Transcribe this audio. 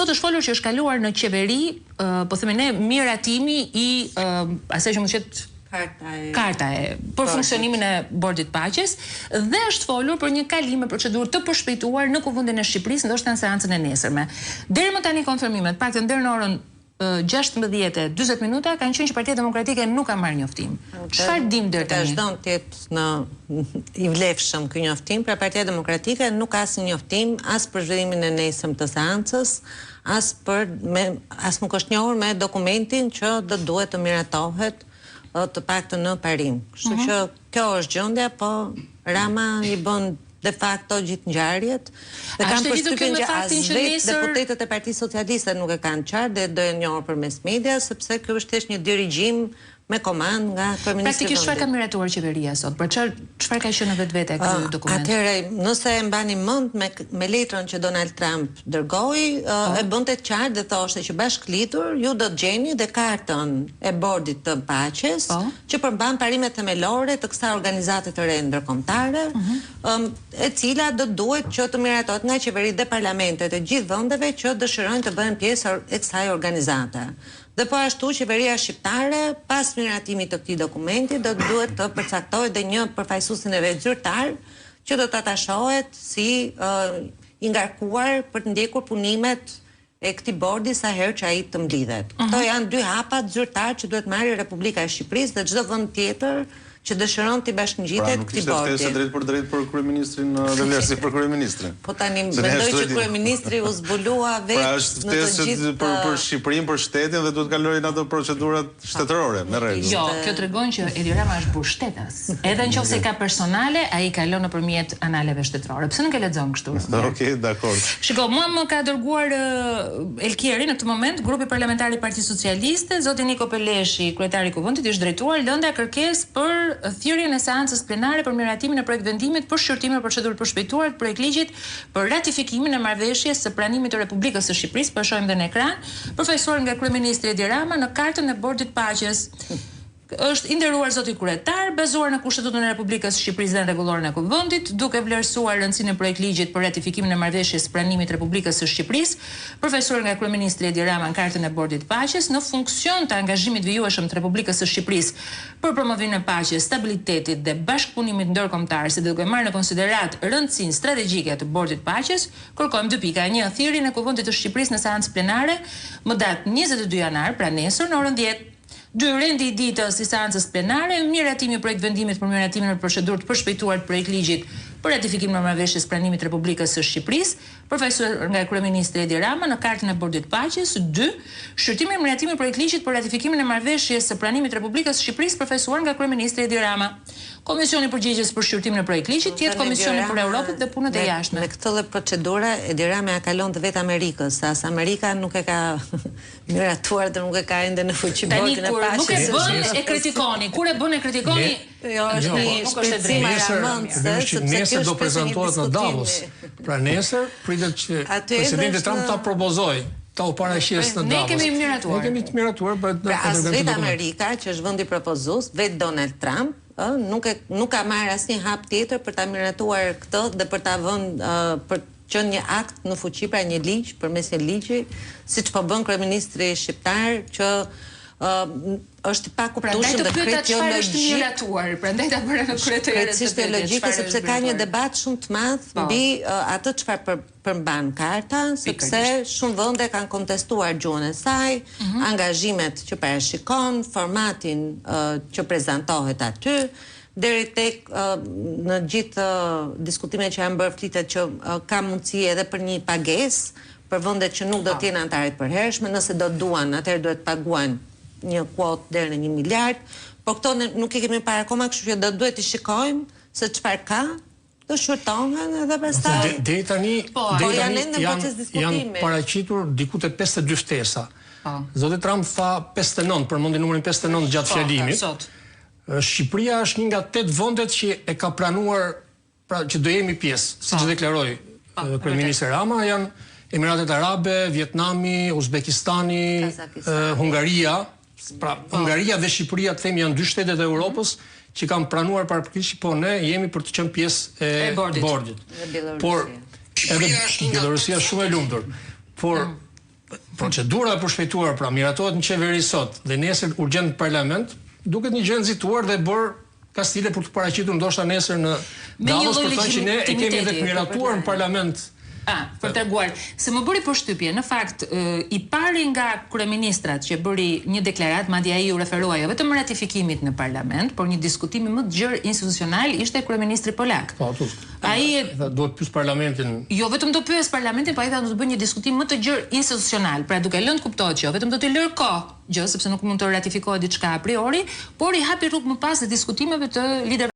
Sot është folur që është kaluar në qeveri, po themi ne, miratimi i asaj që mund të jetë karta e për funksionimin e Bordit Paqes dhe është folur për një kalim me procedurë të përshpejtuar në Kuvendin e Shqipërisë, ndoshta në seancën e nesërme. Deri më tani konfirmimet, paktën deri në orën 16:40 minuta kanë qenë që Partia Demokratike nuk ka marrë njoftim. Çfarë dim deri tani? Vazhdon të jetë në i vlefshëm ky njoftim, pra Partia Demokratike nuk ka asnjë njoftim as për zhvillimin e nesërm të seancës, as nuk është njohur me dokumentin që do duhet të miratohet të paktën në parim. Kështu që kjo është gjendja, po Rama i bën de facto gjithë ngjarjet dhe kanë përshtypjen që as vetë deputetët e Partisë Socialiste nuk e kanë qartë dhe do e njohur përmes media, sepse ky është thjesht një dirigjim me komand nga kryeministri. Praktikisht çfarë ka miratuar qeveria sot? Për çfarë ka qenë në vetvete ky dokument? Atëherë, nëse e mbani mend me letrën që Donald Trump dërgoi, e bënte të qartë dhe thoshte që bashkëlitur ju do të gjeni dhe kartën e Bordit të Paqes, që përmban parimet themelore të kësaj organizate të re ndërkombëtare, e cila do duhet që të miratohet nga qeveri dhe parlamentet e gjithë vendeve që dëshirojnë të bëhen pjesë e kësaj organizate. Dhe po ashtu qeveria shqiptare pas miratimit të këtij dokumenti do duhet të përcaktojë dhe një përfaqësuesin e vet zyrtar që do të atashohet si i ngarkuar për të ndjekur punimet e këtij bordi sa herë që ai të mblidhet. Këto janë dy hapa zyrtar që duhet marrë Republika e Shqipërisë dhe çdo vend tjetër që dëshiron të bashkëngjitet këtij bordi. Pra nuk ishte drejt për drejt për kryeministrin dhe vlerësi për kryeministrin. Po tani mendoj që kryeministri u zbulua vetë. Pra është ftesë për Shqipërinë, për shtetin dhe duhet kalojnë ato procedurat shtetërore, me rregull. Jo, kjo tregon që Edi Rama është pushtetas. Edhe nëse ka personale, ai kalon nëpërmjet analeve shtetërore. Pse nuk e lexon kështu? Okej, dakor. Shiko, mua më ka dërguar Elkieri në këtë moment, grupi parlamentar i Partisë Socialiste, zoti Niko Peleshi, kryetari i Kuvendit, është drejtuar lënda kërkesë për thirrjen e seancës plenare për miratimin e projekt vendimit për shqyrtimin e procedurës përshpejtuar të projekt ligjit për ratifikimin e marrëveshjes së pranimit të Republikës së Shqipërisë, po shohim dhe në ekran, përfaqësuar nga kryeministri Edi Rama në kartën e Bordit Paqes. Është i nderuar zoti kryetar, bazuar në Kushtetutën e Republikës së Shqipërisë dhe rregulloren e Kuvendit, duke vlerësuar rëndësinë e projekt ligjit për ratifikimin e marrëveshjes së pranimit të Republikës së Shqipërisë, përfaqësuar nga kryeministri Edi Rama në kartën e Bordit Paqes, në funksion të angazhimit vijueshëm të Republikës së Shqipërisë për promovimin e paqes, stabilitetit dhe bashkëpunimit ndërkombëtar, si duke marrë në konsiderat rëndësinë strategjike të Bordit Paqes, kërkojmë 2.1 thirrjen e Kuvendit të Shqipërisë në seancë plenare më datë 22 janar, pra nesër në orën 10. 2. Rendi i ditës i seancës plenare, miratimi i projekt vendimit për miratimin e procedurës të përshpejtuar të projekt ligjit për ratifikimin e marrëveshjes pranimit të Republikës së Shqipërisë, përfaqësuar nga kryeministri Edi Rama në kartën e Bordit Paqes. 2. Shqyrtimi e miratimin e projekt ligjit për ratifikimin e marrëveshjes së pranimit të Republikës së Shqipërisë, përfaqësuar nga kryeministri Edi Rama. Komisioni përgjigjes për shqyrtimin e projekt ligjit tjetë Komisioni për Europën dhe punët e jashtme. Me këtë lloj procedure Edi Rama ja kalon të vetë Amerikës, as Amerika nuk e ka miratuar dhe nuk e ka ende në fuqi Bordin e Paqes. Nuk e bën e kritikoni. Kur e bën e kritikoni, jo është një shpërcim aramëndse, nesër do prezantohet në Davos. Pra nesër pritet që presidenti Trump ta propozojë ta u paraqes në Davos. Ne kemi miratuar. Ne kemi miratuar për vetë Amerika, që është vendi propozues, vetë Donald Trump, nuk ka marrë asnjë hap tjetër për ta miratuar këtë dhe për ta vënë për qenë një akt në fuqi, pra një ligj, përmes një ligji, siç po bën kryeministri shqiptar, që është pa kuptueshëm dhe krejt jo logjik. Prandaj ta bëra në krye të erës. Është logjike sepse ka një debat shumë të madh mbi atë çfarë përmban karta, sepse shumë vende kanë kontestuar gjuhën e saj, angazhimet që parashikon, formatin që prezantohet aty, deri tek në gjithë diskutimet që janë bërë flitet që ka mundësi edhe për një pagesë për vendet që nuk do të jenë anëtarë të përhershme, nëse do duan, atëherë duhet paguajnë një kuotë deri në 1 miliard, por këto nuk e kemi parë akoma, kështu që do duhet të shikojmë se çfarë ka, do shurtohen edhe pastaj. Deri tani janë paraqitur diku te 52 ftesa. Zoti Trump tha 59, përmendi numrin 59 gjatë fjalimit. Shqipëria është një nga 8 vendet që e ka pranuar, pra që do jemi pjesë, siç deklaroi kryeministri Rama, janë Emiratet Arabe, Vietnami, Uzbekistani, Hungaria. Pra, Hungaria dhe Shqipëria të themi janë 2 shtetet e Europës që kanë pranuar parapërkisht, po ne jemi për të qenë pjesë e bordit. Por edhe Bielorusia shumë e lumtur. Por procedura e përshpejtuar, pra miratohet në qeveri sot dhe nesër urgjent në parlament, duket një gjë nxituar dhe bërë ka stile për të paraqitur ndoshta nesër në Davos, për të thënë që ne e kemi edhe të miratuar në parlament. Për treguar, se më bëri përshtypje, në fakt, i pari nga kryeministrat që bëri një deklarat, madje ai u referua jo vetëm ratifikimit në parlament, por një diskutimi më të gjerë institucional ishte kryeministri polak. Ai duhet pyes parlamentin. Jo vetëm do pyes parlamentin, po ai tha do të bëjë një diskutim më të gjerë institucional, pra duke lënë kuptohet që jo vetëm do të lërë kohë, gjë sepse nuk mund të ratifikohet diçka a priori, por i hapi rrugë më pas të diskutimeve të liderëve